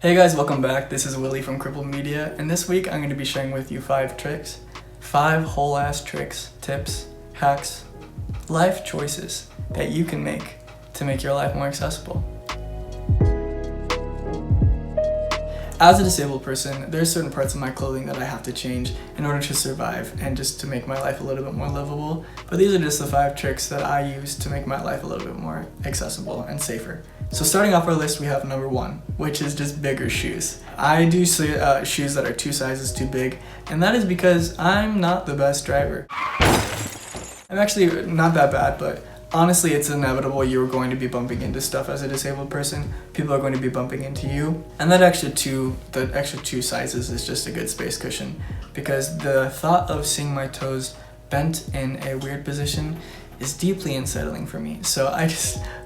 Hey guys, welcome back. This is Willie from Cripple Media, and this week I'm going to be sharing with you 5 tricks. 5 whole ass tricks, tips, hacks, life choices that you can make to make your life more accessible. As a disabled person, there are certain parts of my clothing that I have to change in order to survive and just to make my life a little bit more livable. But these are just the 5 tricks that I use to make my life a little bit more accessible and safer. So starting off our list, we have number 1, which is just bigger shoes. I do shoes that are 2 sizes too big, and that is because I'm not the best driver. I'm actually not that bad, but honestly, it's inevitable you're going to be bumping into stuff as a disabled person. People are going to be bumping into you. And the extra 2 sizes is just a good space cushion, because the thought of seeing my toes bent in a weird position is deeply unsettling for me. So I'd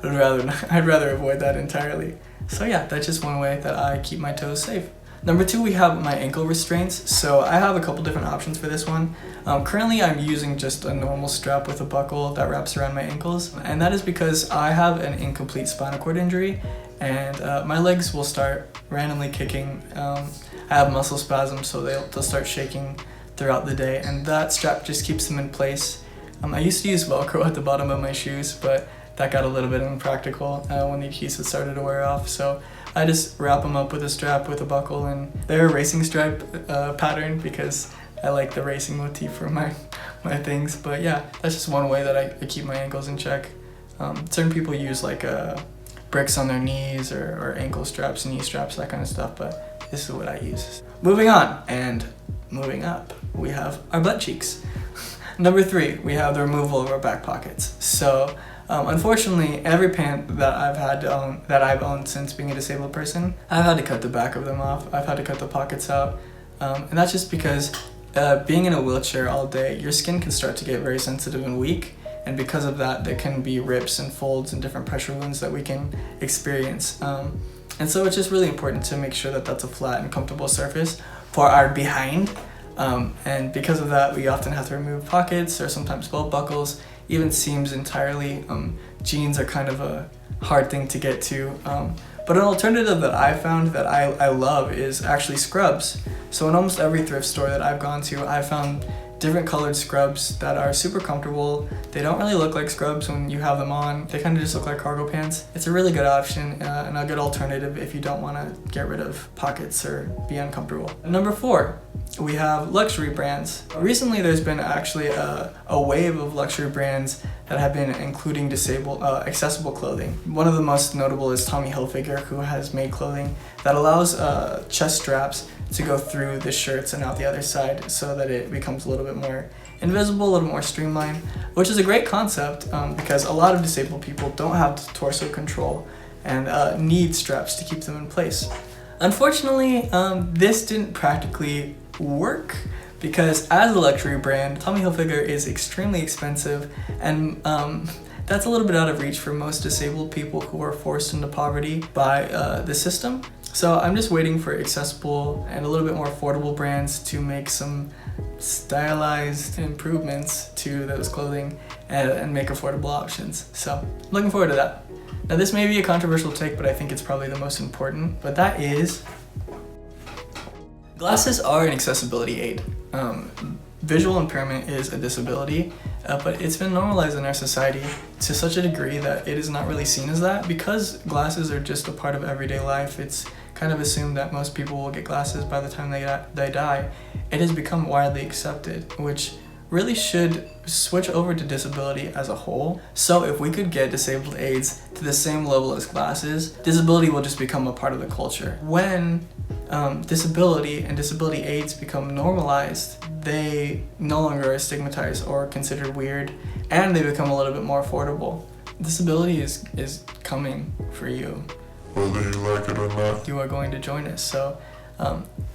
rather avoid that entirely. So yeah, that's just one way that I keep my toes safe. Number 2, we have my ankle restraints. So I have a couple different options for this one. Currently I'm using just a normal strap with a buckle that wraps around my ankles, and that is because I have an incomplete spinal cord injury, and my legs will start randomly kicking. I have muscle spasms, so they'll start shaking throughout the day, and that strap just keeps them in place. I used to use Velcro at the bottom of my shoes, but that got a little bit impractical when the adhesive started to wear off, so I just wrap them up with a strap with a buckle, and they're a racing stripe pattern because I like the racing motif for my things. But yeah, that's just one way that I keep my ankles in check. Certain people use like bricks on their knees or ankle straps, knee straps, that kind of stuff, but this is what I use. Moving on and moving up, we have our butt cheeks. Number 3, we have the removal of our back pockets. So unfortunately, every pant that I've owned since being a disabled person, I've had to cut the back of them off. I've had to cut the pockets out, and that's just because being in a wheelchair all day, your skin can start to get very sensitive and weak, and because of that, there can be rips and folds and different pressure wounds that we can experience. And so it's just really important to make sure that that's a flat and comfortable surface for our behind. And because of that, we often have to remove pockets or sometimes belt buckles, even seams entirely. Jeans are kind of a hard thing to get to. But an alternative that I found that I love is actually scrubs. So in almost every thrift store that I've gone to, I found different colored scrubs that are super comfortable. They don't really look like scrubs when you have them on. They kind of just look like cargo pants. It's a really good option and a good alternative if you don't want to get rid of pockets or be uncomfortable. Number 4, we have luxury brands. Recently there's been actually a wave of luxury brands that have been including accessible clothing. One of the most notable is Tommy Hilfiger, who has made clothing that allows chest straps to go through the shirts and out the other side so that it becomes a little bit more invisible, a little more streamlined, which is a great concept because a lot of disabled people don't have torso control and need straps to keep them in place. Unfortunately, this didn't practically work because as a luxury brand, Tommy Hilfiger is extremely expensive, and that's a little bit out of reach for most disabled people who are forced into poverty by the system. So I'm just waiting for accessible and a little bit more affordable brands to make some stylized improvements to those clothing and make affordable options. So I'm looking forward to that. Now this may be a controversial take, but I think it's probably the most important, but that is glasses are an accessibility aid. Visual impairment is a disability, but it's been normalized in our society to such a degree that it is not really seen as that. Because glasses are just a part of everyday life, it's kind of assumed that most people will get glasses by the time they die. It has become widely accepted, which really should switch over to disability as a whole. So if we could get disabled aids to the same level as glasses, disability will just become a part of the culture. When disability and disability aids become normalized, they no longer are stigmatized or considered weird, and they become a little bit more affordable. Disability is coming for you. Whether you like it or not. You are going to join us, so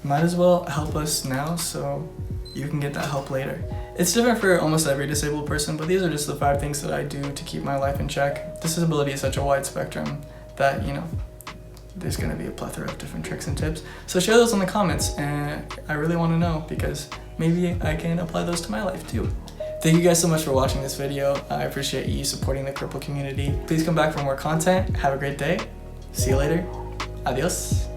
might as well help us now so you can get that help later. It's different for almost every disabled person, but these are just the 5 things that I do to keep my life in check. Disability is such a wide spectrum that, there's going to be a plethora of different tricks and tips. So share those in the comments, and I really want to know because maybe I can apply those to my life too. Thank you guys so much for watching this video. I appreciate you supporting the Cripple community. Please come back for more content. Have a great day. See you later. Adios.